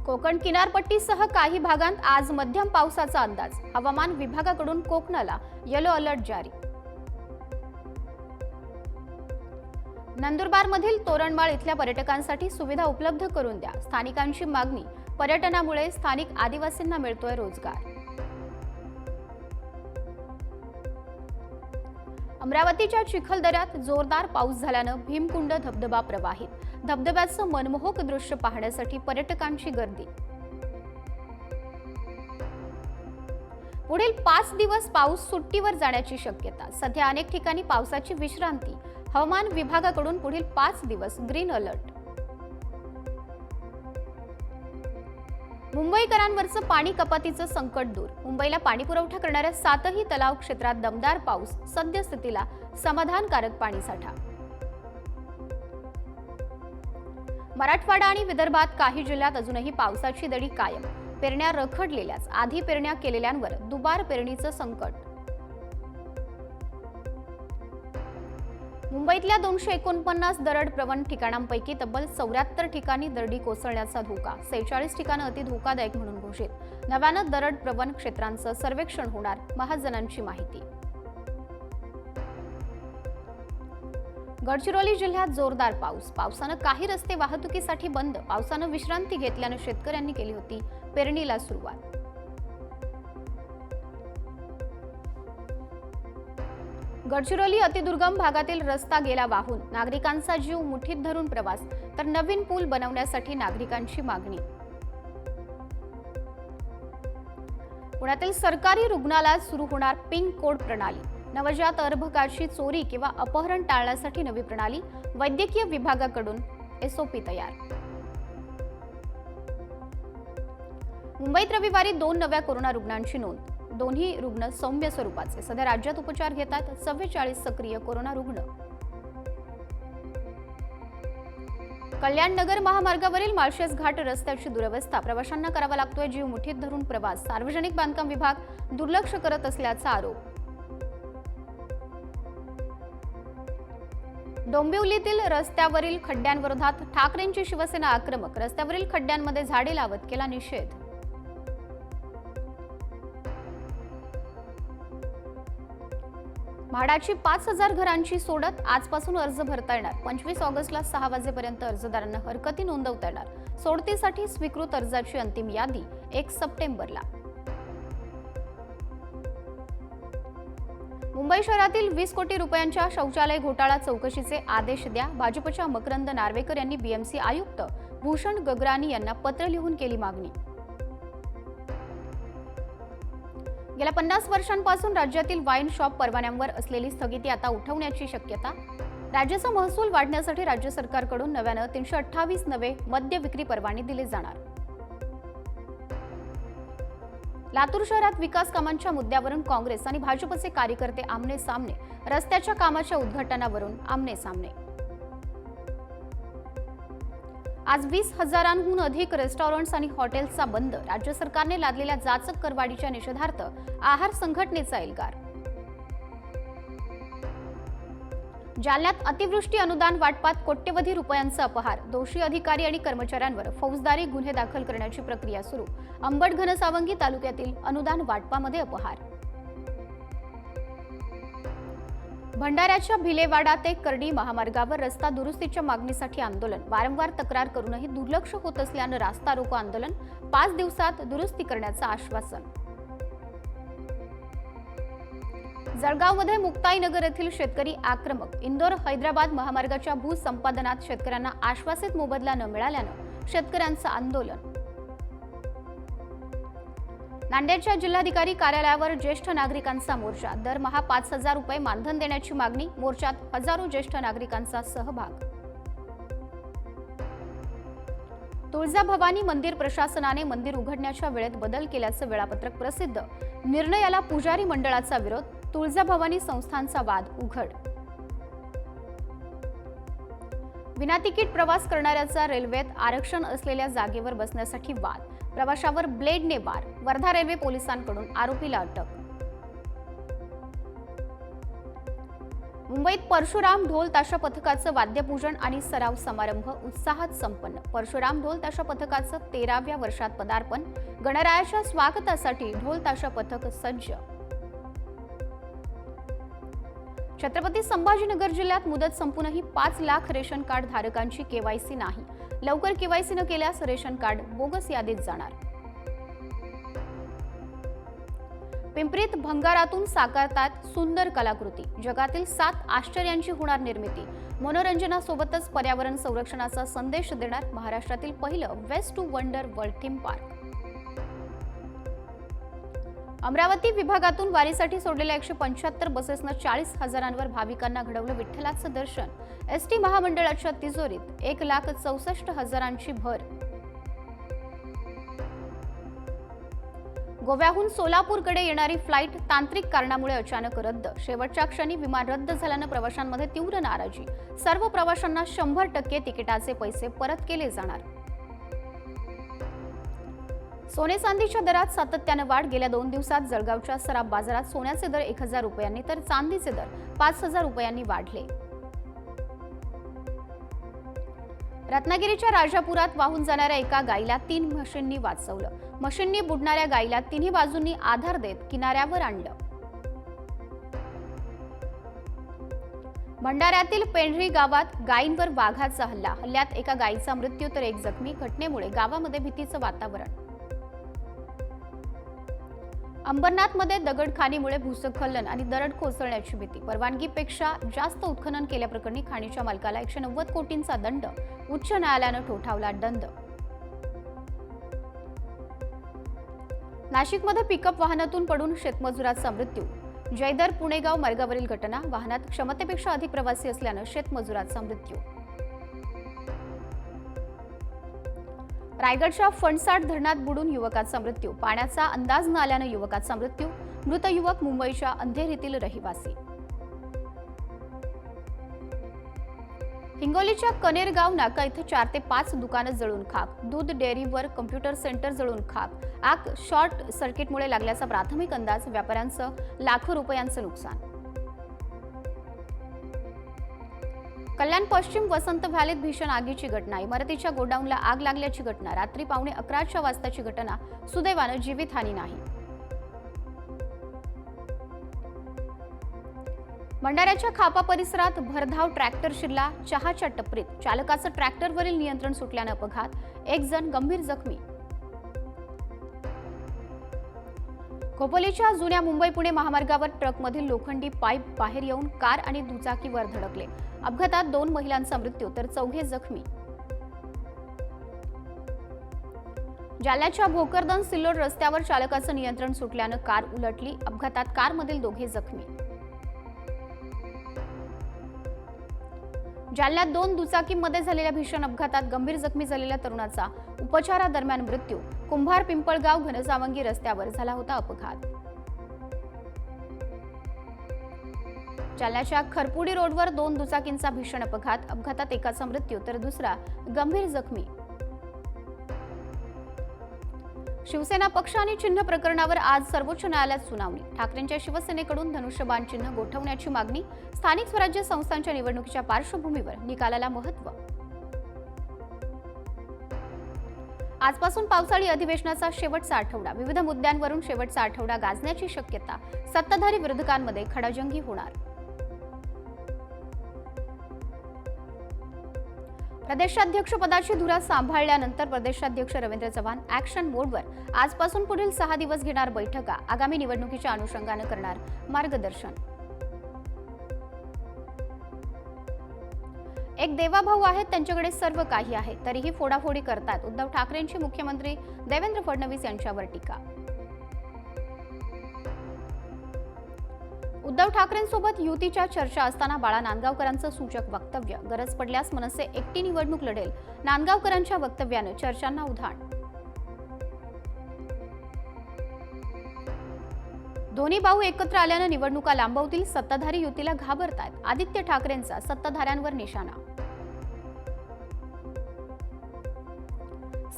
कोकण किनारपट्टीसह काही भागांत आज मध्यम पावसाचा अंदाज. हवामान विभागाकडून कोकणाला येलो अलर्ट जारी. नंदुरबारमधील तोरणमाळ इथल्या पर्यटकांसाठी सुविधा उपलब्ध करून द्या. स्थानिकांची मागणी. पर्यटनामुळे स्थानिक आदिवासींना मिळतोय रोजगार. अमरावतीच्या चिखलदऱ्यात जोरदार पाऊस झाल्यानं भीमकुंड धबधबा प्रवाहित. धबधब्याचं मनमोहक दृश्य पाहण्यासाठी पर्यटकांची गर्दी. पुढील 5 दिवस पाऊस सुट्टीवर जाण्याची शक्यता. सध्या अनेक ठिकाणी पावसाची विश्रांती. हवामान विभागाकडून पुढील 5 दिवस ग्रीन अलर्ट. मुंबईकरांवरचं पाणी कपातीचं संकट दूर. मुंबईला पाणी पुरवठा करणाऱ्या 7ही तलाव क्षेत्रात दमदार पाऊस. सद्यस्थितीला समाधानकारक पाणीसाठा. मराठवाडा आणि विदर्भात काही जिल्ह्यात अजूनही पावसाची दडी कायम. पेरण्या रखडलेल्याच. आधी पेरण्या केलेल्यांवर दुबार पेरणीचं संकट. मुंबईतल्या 249 दरड प्रवण ठिकाणांपैकी तब्बल 74 ठिकाणी दरडी कोसळण्याचा धोका. 46 ठिकाणं अति धोकादायक म्हणून घोषित. नव्यानं दरड प्रवण क्षेत्रांचं सर्वेक्षण होणार. महाजनांची माहिती. गडचिरोली जिल्ह्यात जोरदार पाऊस. पावसानं काही रस्ते वाहतुकीसाठी बंद. पावसानं विश्रांती घेतल्यानं शेतकऱ्यांनी केली होती पेरणीला सुरुवात. गडचिरोली अतिदुर्गम भागातील रस्ता गेला वाहून. नागरिकांचा जीव मुठीत धरून प्रवास. तर नवीन पूल बनवण्यासाठी नागरिकांची मागणी. पुण्यातील सरकारी रुग्णालयात सुरू होणार पिंक कोड प्रणाली. नवजात अर्भकाची चोरी किंवा अपहरण टाळण्यासाठी नवी प्रणाली. वैद्यकीय विभागाकडून एसओपी तयार. मुंबईत रविवारी 2 नव्या कोरोना रुग्णांची नोंद. दोन्ही रुग्ण सौम्य स्वरूपाचे. सध्या राज्यात उपचार घेतात 44 सक्रिय कोरोना रुग्ण. कल्याण नगर महामार्गावरील माळशेज घाट रस्त्याची दुरवस्था. प्रवाशांना करावा लागतोय जीव मुठीत धरून प्रवास. सार्वजनिक बांधकाम विभाग दुर्लक्ष करत असल्याचा आरोप. डोंबिवलीतील रस्त्यावरील खड्ड्यांविरोधात ठाकरेंची शिवसेना आक्रमक. रस्त्यावरील खड्ड्यांमध्ये झाडे लावत केला निषेध. म्हाडाची 5000 घरांची सोडत. आजपासून अर्ज भरता येणार. 25 ऑगस्टला 6 वाजेपर्यंत अर्जदारांना हरकती नोंदवता येणार. सोडतीसाठी स्वीकृत अर्जाची अंतिम यादी 1 सप्टेंबरला. मुंबई शहरातील 20 कोटी रुपयांच्या शौचालय घोटाळा चौकशीचे आदेश द्या. भाजपच्या मकरंद नार्वेकर यांनी बीएमसी आयुक्त भूषण गगरानी यांना पत्र लिहून केली मागणी. गेल्या 50 वर्षांपासून राज्यातील वाईन शॉप परवान्यांवर असलेली स्थगिती आता उठवण्याची शक्यता. राज्याचा महसूल वाढण्यासाठी राज्य सरकारकडून नव्यानं 328 नवे मद्य विक्री परवाने दिले जाणार. लातूर शहरात विकास कामांच्या मुद्द्यावरून काँग्रेस आणि भाजपचे कार्यकर्ते आमने सामने. रस्त्याच्या कामाच्या उद्घाटनावरून आमने सामने. आज 20,000हून अधिक रेस्टॉरंट्स आणि हॉटेल्सचा बंद. राज्य सरकारने लादलेल्या जाचक करवाढीच्या निषेधार्थ आहार संघटनेचा एल्गार. जालन्यात अतिवृष्टी अनुदान वाटपात कोट्यवधी रुपयांचा अपहार. दोषी अधिकारी आणि कर्मचाऱ्यांवर फौजदारी गुन्हे दाखल करण्याची प्रक्रिया सुरू. अंबड घनसावंगी तालुक्यातील अनुदान वाटपामध्ये अपहार. भंडाऱ्याच्या भिलेवाडा ते कर्डी महामार्गावर रस्ता दुरुस्तीच्या मागणीसाठी आंदोलन. वारंवार तक्रार करूनही दुर्लक्ष होत असल्यानं रास्ता रोको आंदोलन. 5 दिवसात दुरुस्ती करण्याचं आश्वासन. जळगावमध्ये मुक्ताईनगर येथील शेतकरी आक्रमक. इंदोर हैदराबाद महामार्गाच्या भूसंपादनात शेतकऱ्यांना आश्वासित मोबदला न मिळाल्यानं शेतकऱ्यांचं आंदोलन. नांदेडच्या जिल्हाधिकारी कार्यालयावर ज्येष्ठ नागरिकांचा मोर्चा. दरमहा 5000 रुपये मानधन देण्याची मागणी. मोर्चात हजारो ज्येष्ठ नागरिकांचा सहभाग. तुळजाभवानी मंदिर प्रशासनाने मंदिर उघडण्याच्या वेळेत बदल केल्याचं वेळापत्रक प्रसिद्ध. निर्णयाला पुजारी मंडळाचा विरोध. तुळजाभवानी संस्थांचा वाद उघड. विनातिकीट प्रवास करणाऱ्याचा रेल्वेत आरक्षण असलेल्या जागेवर बसण्यासाठी वाद. प्रवाशावर ब्लेडने वार. वर्धा रेल्वे पोलिसांकडून आरोपीला अटक. मुंबईत परशुराम ढोल ताशा पथकाचं वाद्यपूजन आणि सराव समारंभ उत्साहात संपन्न. परशुराम ढोल ताशा पथकाचं 13व्या वर्षात पदार्पण. गणरायाच्या स्वागतासाठी ढोल ताशा पथक सज्ज. छत्रपती संभाजीनगर जिल्ह्यात मुदत संपूनही 5 लाख रेशन कार्ड धारकांची केवायसी नाही. लवकर केवायसी न केल्यास रेशन कार्ड बोगस यादीत जाणार. पिंपरीत भंगारातून साकारतात सुंदर कलाकृती. जगातील 7 आश्चर्यांची होणार निर्मिती. मनोरंजनासोबतच पर्यावरण संरक्षणाचा संदेश देणार महाराष्ट्रातील पहिलं waste to wonder world theme park. Amravati विभागातून वारीसाठी सोडलेल्या 175 बसेसनं 40,000वर भाविकांना घडवलं विठ्ठलाचं दर्शन. एसटी महामंडळाच्या तिजोरीत 1,64,000ची भर. गोव्याहून सोलापूरकडे येणारी फ्लाईट तांत्रिक कारणामुळे अचानक रद्द. शेवटच्या क्षणी विमान रद्द झाल्यानं प्रवाशांमध्ये तीव्र नाराजी. सर्व प्रवाशांना 100% तिकिटाचे पैसे परत केले जाणार. सोने चांदीच्या दरात सातत्यानं वाढ. गेल्या 2 दिवसात जळगावच्या सराफ बाजारात सोन्याचे दर 1,000 रुपयांनी तर चांदीचे दर 5,000 रुपयांनी वाढले. रत्नागिरीच्या राजापुरात वाहून जाणाऱ्या एका गायीला 3 म्हशींनी वाचवलं. म्हशींनी बुडणाऱ्या गायीला तिन्ही बाजूंनी आधार देत किनाऱ्यावर आणलं. भंडाऱ्यातील पेंढरी गावात गायींवर वाघाचा हल्ला. हल्ल्यात एका गायीचा मृत्यू तर 1 जखमी. घटनेमुळे गावामध्ये भीतीचं वातावरण. अंबरनाथमध्ये दगडखाणीमुळे भूस्खलन आणि दरड कोसळण्याची भीती. परवानगीपेक्षा जास्त उत्खनन केल्याप्रकरणी खाणीच्या मालकाला 190 कोटींचा दंड. उच्च न्यायालयानं ठोठावला दंड. नाशिकमध्ये पिकअप वाहनातून पडून शेतमजुराचा मृत्यू. जयदर पुणेगाव मार्गावरील घटना. वाहनात क्षमतेपेक्षा अधिक प्रवासी असल्यानं शेतमजुराचा मृत्यू. रायगडच्या फणसाड धरणात बुडून युवकाचा मृत्यू. पाण्याचा अंदाज न आल्यानं युवकाचा मृत्यू. मृत युवक मुंबईच्या अंधेरीतील रहिवासी. हिंगोलीच्या कनेरगाव नाका इथं 4 ते 5 दुकानं जळून खाक. दूध डेअरीवर कम्प्युटर सेंटर जळून खाक. आग शॉर्ट सर्किटमुळे लागल्याचा प्राथमिक अंदाज. व्यापाऱ्यांचं लाखो रुपयांचं नुकसान. कल्याण पश्चिम वसंत व्हॅलीत भीषण आगीची घटना. इमारतीच्या गोडाऊनला आग लागल्याची घटना. रात्री 1:15 वाजताची घटना. सुदैवानं जीवितहानी नाही. भंडाऱ्याच्या खापा परिसरात भरधाव ट्रॅक्टर शिरला. चहाच्या टपरीत चालकाचं ट्रॅक्टरवरील नियंत्रण सुटल्यानं अपघात. 1 जण गंभीर जखमी. खोपोलीच्या जुन्या मुंबई पुणे महामार्गावर ट्रकमधील लोखंडी पाईप बाहेर येऊन कार आणि दुचाकीवर धडकले. अपघातात 2 महिलांचा मृत्यू तर 4 जखमी. जालन्याच्या भोकरदन सिल्लोड रस्त्यावर चालकाचं नियंत्रण सुटल्यानं कार उलटली. अपघातात कारमधील 2 जखमी. जालन्यात 2 दुचाकीमध्ये झालेल्या भीषण अपघातात गंभीर जखमी झालेल्या तरुणाचा उपचारादरम्यान मृत्यू. कुंभार पिंपळगाव घनसावंगी रस्त्यावर झाला होता अपघात. जालन्याच्या खरपुडी रोडवर 2 दुचाकींचा भीषण अपघात. अपघातात एकाचा मृत्यू तर दुसरा गंभीर जखमी. शिवसेना पक्ष आणि चिन्ह प्रकरणावर आज सर्वोच्च न्यायालयात सुनावणी. ठाकरेंच्या शिवसेनेकडून धनुष्यबाण चिन्ह गोठवण्याची मागणी. स्थानिक स्वराज्य संस्थांच्या निवडणुकीच्या पार्श्वभूमीवर निकालाला महत्त्व. आजपासून पावसाळी अधिवेशनाचा शेवटचा आठवडा. विविध मुद्द्यांवरून शेवटचा आठवडा गाजण्याची शक्यता. सत्ताधारी विरोधकांमध्ये खडाजंगी होणार. प्रदेशाध्यक्षपदाची धुरा सांभाळल्यानंतर प्रदेशाध्यक्ष रवींद्र चव्हाण ॲक्शन मोडवर. आजपासून पुढील 6 दिवस घेणार बैठका. आगामी निवडणुकीच्या अनुषंगानं करणार मार्गदर्शन. एक देवाभाऊ आहेत, त्यांच्याकडे सर्व काही आहे, तरीही फोडाफोडी करतात. उद्धव ठाकरेंची मुख्यमंत्री देवेंद्र फडणवीस यांच्यावर टीका. उद्धव ठाकरेंसोबत युतीच्या चर्चा असताना बाळा नांदगावकरांचं सूचक वक्तव्य. गरज पडल्यास मनसे एकटी निवडणूक लढेल. नांदगावकरांच्या वक्तव्यानं चर्चांना उधाण. दोन्ही भाऊ एकत्र आल्यानं निवडणुका लांबवतील. सत्ताधारी युतीला घाबरतायत. आदित्य ठाकरेंचा सत्ताधाऱ्यांवर निशाणा.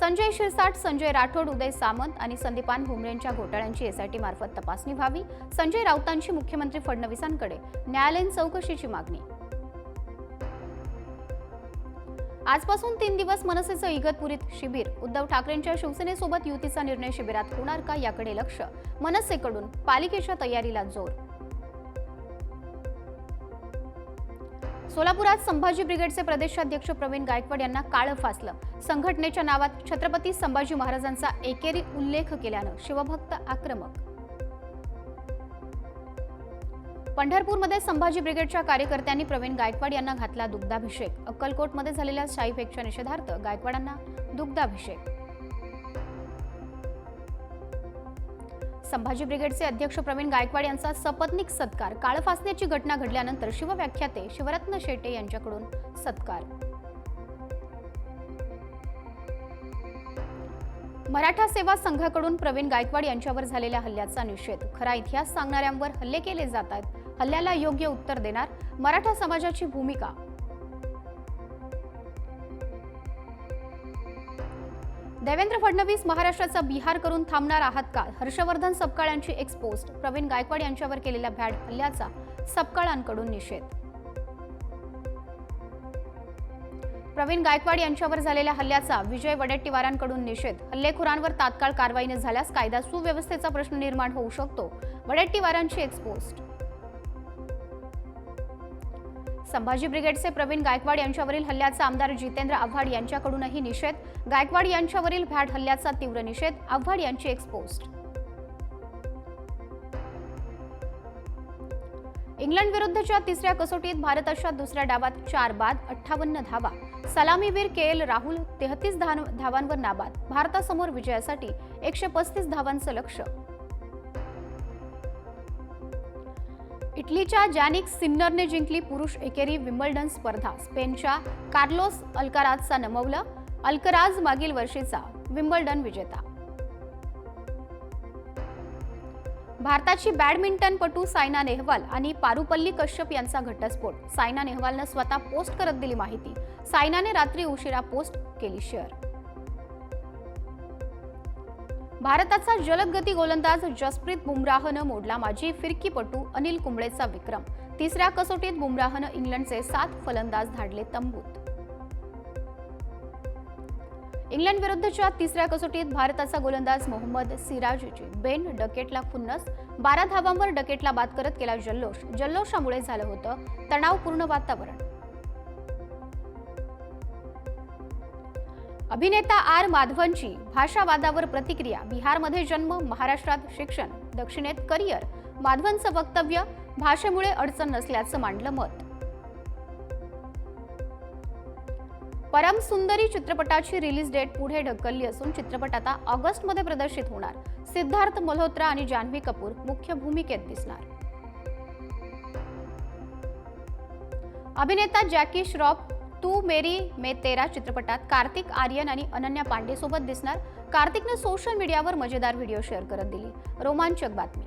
संजय शिरसाट, संजय राठोड, उदय सामंत आणि संदीपान भुमरेंच्या घोटाळ्यांची एसआयटी मार्फत तपासणी व्हावी. संजय राऊतांची मुख्यमंत्री फडणवीसांकडे न्यायालयीन चौकशीची मागणी. आजपासून 3 दिवस मनसेचं इगतपुरीत शिबिर. उद्धव ठाकरेंच्या शिवसेनेसोबत युतीचा निर्णय शिबिरात होणार का याकडे लक्ष. मनसेकडून पालिकेच्या तयारीला जोर. सोलापुरात संभाजी ब्रिगेडचे प्रदेशाध्यक्ष प्रवीण गायकवाड यांना काळं फासलं. संघटनेच्या नावात छत्रपती संभाजी महाराजांचा एकेरी उल्लेख केल्यानं शिवभक्त आक्रमक. पंढरपूरमध्ये संभाजी ब्रिगेडच्या कार्यकर्त्यांनी प्रवीण गायकवाड यांना घातला दुग्धाभिषेक. अक्कलकोटमध्ये झालेल्या शाईफेकच्या निषेधार्थ गायकवाडांना दुग्धाभिषेक. संभाजी ब्रिगेडचे अध्यक्ष प्रवीण गायकवाड यांचा सपत्नीक सत्कार. काळं फासण्याची घटना घडल्यानंतर शिवव्याख्याते शिवरत्न शेटे यांच्याकडून सत्कार. मराठा सेवा संघाकडून प्रवीण गायकवाड यांच्यावर झालेल्या हल्ल्याचा निषेध. खरा इतिहास सांगणाऱ्यांवर हल्ले केले जात आहेत. हल्ल्याला योग्य उत्तर देणार मराठा समाजाची भूमिका. देवेंद्र फडणवीस महाराष्ट्राचा बिहार करून थांबणार आहात का. हर्षवर्धन सपकाळ यांची एक्सपोस्ट. प्रवीण गायकवाड यांच्यावर केलेल्या भ्याड हल्ल्याचा सपकाळांकडून निषेध. प्रवीण गायकवाड यांच्यावर झालेल्या हल्ल्याचा विजय वडेट्टीवारांकडून निषेध. हल्लेखोरांवर तात्काळ कारवाई न झाल्यास कायदा सुव्यवस्थेचा प्रश्न निर्माण होऊ शकतो. वडेट्टीवारांची एक्सपोस्ट. संभाजी ब्रिगेडचे प्रवीण गायकवाड यांच्यावरील हल्ल्याचा आमदार जितेंद्र आव्हाड यांच्याकडूनही निषेध. गायकवाड यांच्यावरील भ्याड हल्ल्याचा तीव्र निषेध. आव्हाड यांची एक्सपोस्ट. इंग्लंड विरुद्धच्या तिसऱ्या कसोटीत भारताच्या दुसऱ्या डावात 4 बाद 58 धावा. सलामीवीर केएल राहुल 33 धावांवर नाबाद. भारतासमोर विजयासाठी 135 धावांचं लक्ष्य. इटलीच्या जॅनिक सिन्नरने जिंकली पुरुष एकेरी विम्बल्डन स्पर्धा. स्पेनच्या कार्लोस अल्काराजचा नमवलं. अल्कराज मागील वर्षीचा विम्बल्डन विजेता. भारताची बॅडमिंटनपटू सायना नेहवाल आणि पारुपल्ली कश्यप यांचा घटस्फोट. सायना नेहवालनं स्वतः पोस्ट करत दिली माहिती. सायनाने रात्री उशिरा पोस्ट केली शेअर. भारताचा जलदगती गोलंदाज जसप्रीत बुमराहनं मोडला माजी फिरकीपटू अनिल कुंबळेचा विक्रम. तिसऱ्या कसोटीत बुमराहनं इंग्लंडचे 7 फलंदाज धाडले तंबूत. इंग्लंड विरुद्धच्या तिसऱ्या कसोटीत भारताचा गोलंदाज मोहम्मद सिराजची बेन डकेटला खुन्नस. 12 धावांवर डकेटला बाद करत केला जल्लोष. जल्लोषामुळे झालं होतं तणावपूर्ण वातावरण. अभिनेता आर माधवनची भाषावादावर प्रतिक्रिया. बिहारमध्ये जन्म, महाराष्ट्रात शिक्षण, दक्षिणेत करिअर. माधवनचं वक्तव्य. भाषेमुळे अडचण नसल्याचं मांडलं मत. परम सुंदरी चित्रपटाची रिलीज डेट पुढे ढकलली असून चित्रपट आता ऑगस्टमध्ये प्रदर्शित होणार. सिद्धार्थ मल्होत्रा आणि जान्हवी कपूर मुख्य भूमिकेत दिसणार. अभिनेता जॅकी श्रॉफ तू मेरी मैं तेरा चित्रपटात कार्तिक आर्यन आणि अनन्या पांडे सोबत दिसणार. कार्तिकने सोशल मीडियावर मजेदार व्हिडिओ शेअर करत दिली रोमांचक बातमी.